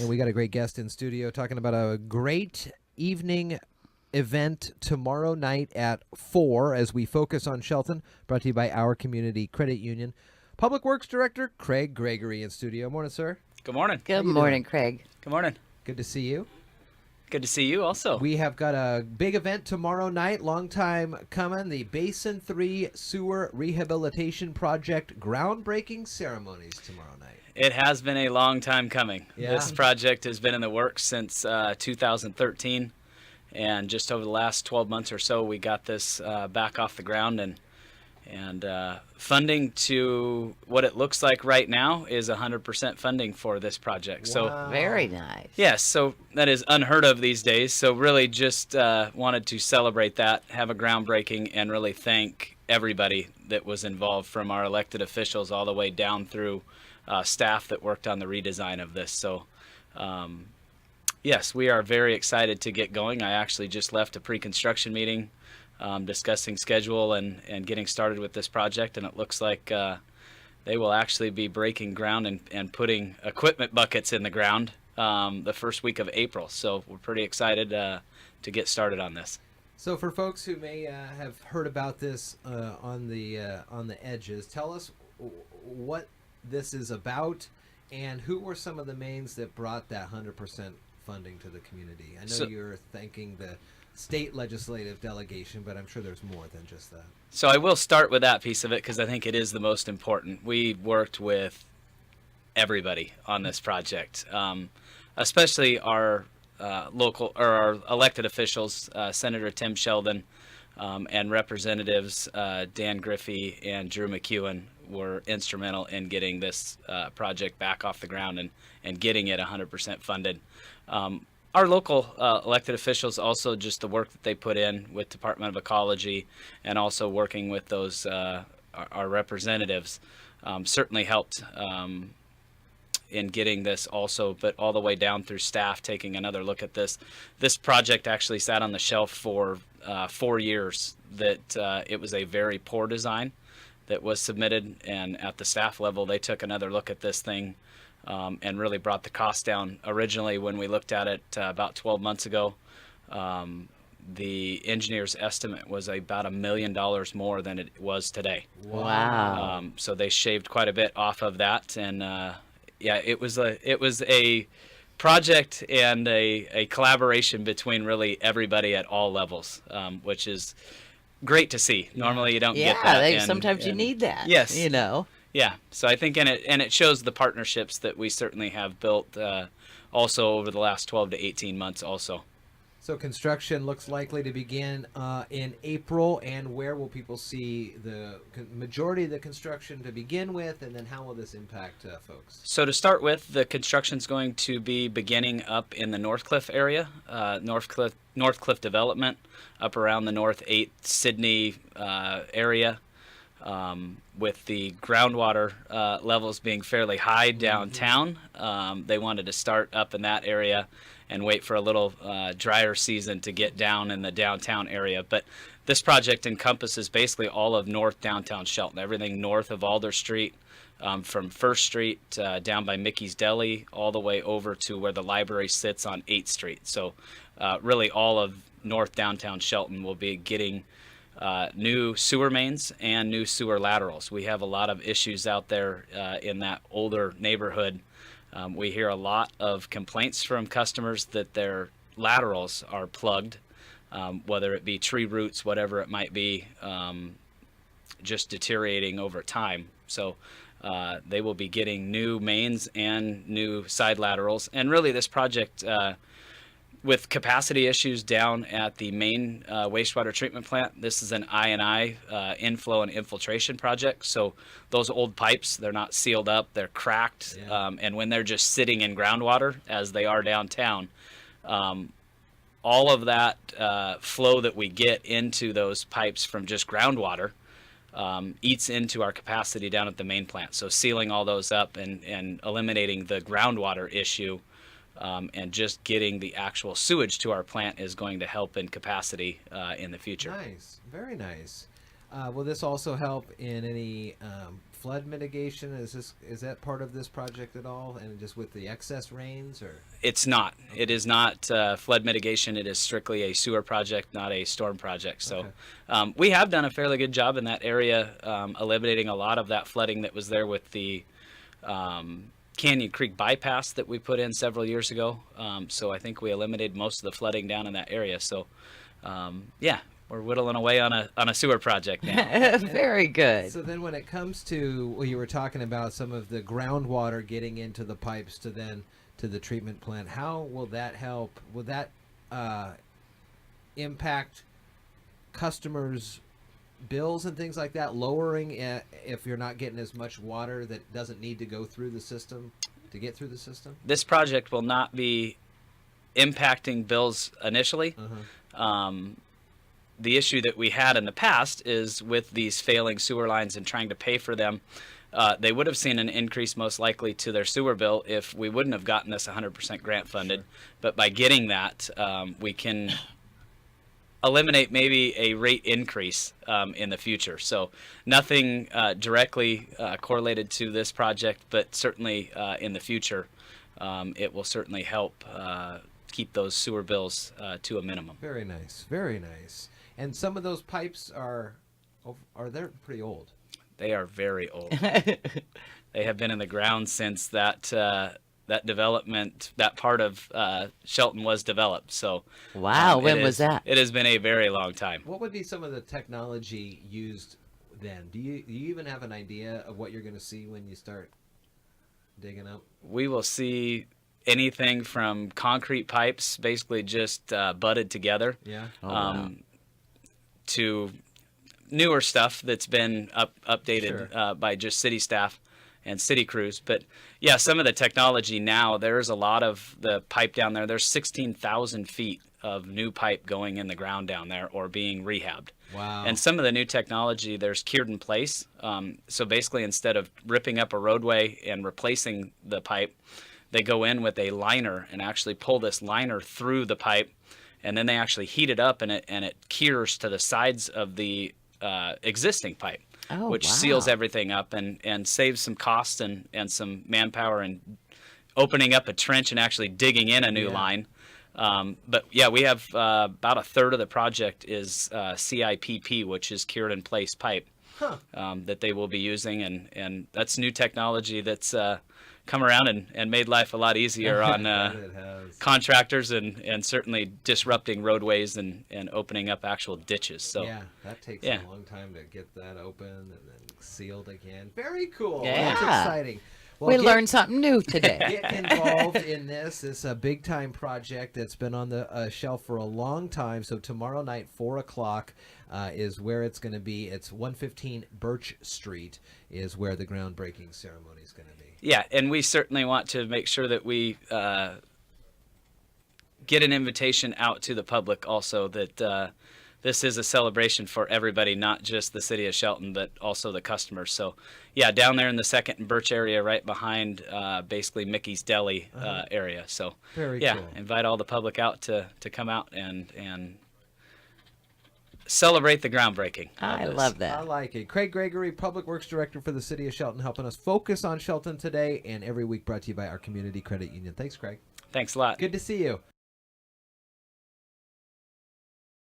And we got a great guest in studio talking about a great evening event tomorrow night at 4 as we focus on Shelton, brought to you by our community credit union. Public Works Director Craig Gregory in studio. Morning, sir. Good morning. Good morning, Craig. Good morning. Good to see you. Good to see you also. We have got a big event tomorrow night, long time coming, the Basin 3 Sewer Rehabilitation Project groundbreaking ceremonies tomorrow night. It has been a long time coming. Yeah. This project has been in the works since 2013, and just over the last 12 months or so, we got this back off the ground, and funding to what it looks like right now is 100% funding for this project. Wow. So Very nice. yes, so that is unheard of these days. So really just wanted to celebrate that, have a groundbreaking, and really thank everybody that was involved, from our elected officials all the way down through staff that worked on the redesign of this. So yes, we are very excited to get going. I actually just left a pre-construction meeting discussing schedule and getting started with this project, and it looks like they will actually be breaking ground and putting equipment buckets in the ground the first week of April. So we're pretty excited to get started on this. So for folks who may have heard about this on the edges, tell us what this is about and who were some of the mains that brought that 100% funding to the community. I know you're thanking the state legislative delegation, but I'm sure there's more than just that. So I will start with that piece of it because I think it is the most important. We worked with everybody on this project, especially our local or our elected officials, Senator Tim Sheldon and Representatives Dan Griffey and Drew McEwen were instrumental in getting this project back off the ground and getting it 100% funded. Our local elected officials also, just the work that they put in with Department of Ecology and also working with those our representatives certainly helped in getting this also, but all the way down through staff taking another look at this. This project actually sat on the shelf for 4 years. That it was a very poor design that was submitted, and at the staff level they took another look at this thing and really brought the cost down. Originally, when we looked at it about 12 months ago, the engineer's estimate was about $1 million more than it was today. Wow. So they shaved quite a bit off of that, and yeah, it was a project and a collaboration between really everybody at all levels, which is great to see. Normally, you don't get that. Sometimes you need that. Yes. You know. Yeah, so I think it shows the partnerships that we certainly have built also over the last 12 to 18 months also. So construction looks likely to begin in April, and where will people see the majority of the construction to begin with, and then how will this impact folks? So to start with, the construction's going to be beginning up in the Northcliffe area, Northcliffe development, up around the North 8th Sydney area. With the groundwater levels being fairly high downtown, they wanted to start up in that area and wait for a little drier season to get down in the downtown area. But this project encompasses basically all of North Downtown Shelton, everything north of Alder Street, from 1st Street down by Mickey's Deli, all the way over to where the library sits on 8th Street. So really all of North Downtown Shelton will be getting new sewer mains and new sewer laterals. We have a lot of issues out there in that older neighborhood. We hear a lot of complaints from customers that their laterals are plugged, whether it be tree roots, whatever it might be, just deteriorating over time. So they will be getting new mains and new side laterals. And really this project, with capacity issues down at the main wastewater treatment plant, this is an I&I inflow and infiltration project. So those old pipes, they're not sealed up, they're cracked. Yeah. And when they're just sitting in groundwater, as they are downtown, all of that flow that we get into those pipes from just groundwater eats into our capacity down at the main plant. So sealing all those up and eliminating the groundwater issue and just getting the actual sewage to our plant is going to help in capacity in the future. Nice, very nice. Will this also help in any flood mitigation? Is that part of this project at all? And just with the excess rains, or It's not. It is not flood mitigation. It is strictly a sewer project, not a storm project. So we have done a fairly good job in that area, eliminating a lot of that flooding that was there with the Canyon Creek bypass that we put in several years ago. So I think we eliminated most of the flooding down in that area. So yeah, we're whittling away on a sewer project now. Very good. so then when it comes to, well, you were talking about some of the groundwater getting into the pipes to the treatment plant. How will that help? Will that impact customers' bills and things like that, lowering if you're not getting as much water that doesn't need to go through the system to get through the system? This project will not be impacting bills initially. The issue that we had in the past is with these failing sewer lines and trying to pay for them. They would have seen an increase most likely to their sewer bill if we wouldn't have gotten this 100% grant funded. Sure. But by getting that, we can eliminate maybe a rate increase in the future. So nothing directly correlated to this project, but certainly in the future, it will certainly help keep those sewer bills to a minimum. Very nice, very nice. And some of those pipes are they're pretty old. They are very old. They have been in the ground since that development, that part of Shelton was developed. So Wow, when was that? It has been a very long time. What would be some of the technology used then? Do you even have an idea of what you're going to see when you start digging up? We will see anything from concrete pipes, basically just butted together, Yeah. Wow. to newer stuff that's been updated Sure. by just city staff and city crews. But yeah, some of the technology now, there's a lot of the pipe down there. There's 16,000 feet of new pipe going in the ground down there or being rehabbed. Wow. And some of the new technology, there's cured in place. So basically, instead of ripping up a roadway and replacing the pipe, they go in with a liner and actually pull this liner through the pipe, and then they actually heat it up, and it cures to the sides of the existing pipe, Oh, which wow. seals everything up and saves some cost and some manpower and opening up a trench and actually digging in a new Yeah. line. But yeah, we have about a third of the project is CIPP, which is cured in place pipe. Huh. That they will be using, and that's new technology that's come around and made life a lot easier on It has. contractors and certainly disrupting roadways and opening up actual ditches. So Yeah, that takes yeah. a long time to get that open and then sealed again. Very cool. Yeah. That's exciting. Well, We get- learned something new today. Get involved in this. It's a big time project that's been on the shelf for a long time. So tomorrow night, 4:00 is where it's going to be. It's 115 Birch Street is where the groundbreaking ceremony is going to be. yeah, and we certainly want to make sure that we get an invitation out to the public also, that this is a celebration for everybody, not just the city of Shelton, but also the customers. So yeah, down there in the Second and Birch area, right behind basically Mickey's Deli area. So Very yeah, cool. invite all the public out to come out and celebrate the groundbreaking. of I this. love I that. like it. Craig Gregory, Public Works Director for the City of Shelton, helping us focus on Shelton today, and every week brought to you by our Community Credit Union. Thanks, Craig. Thanks a lot. Good to see you.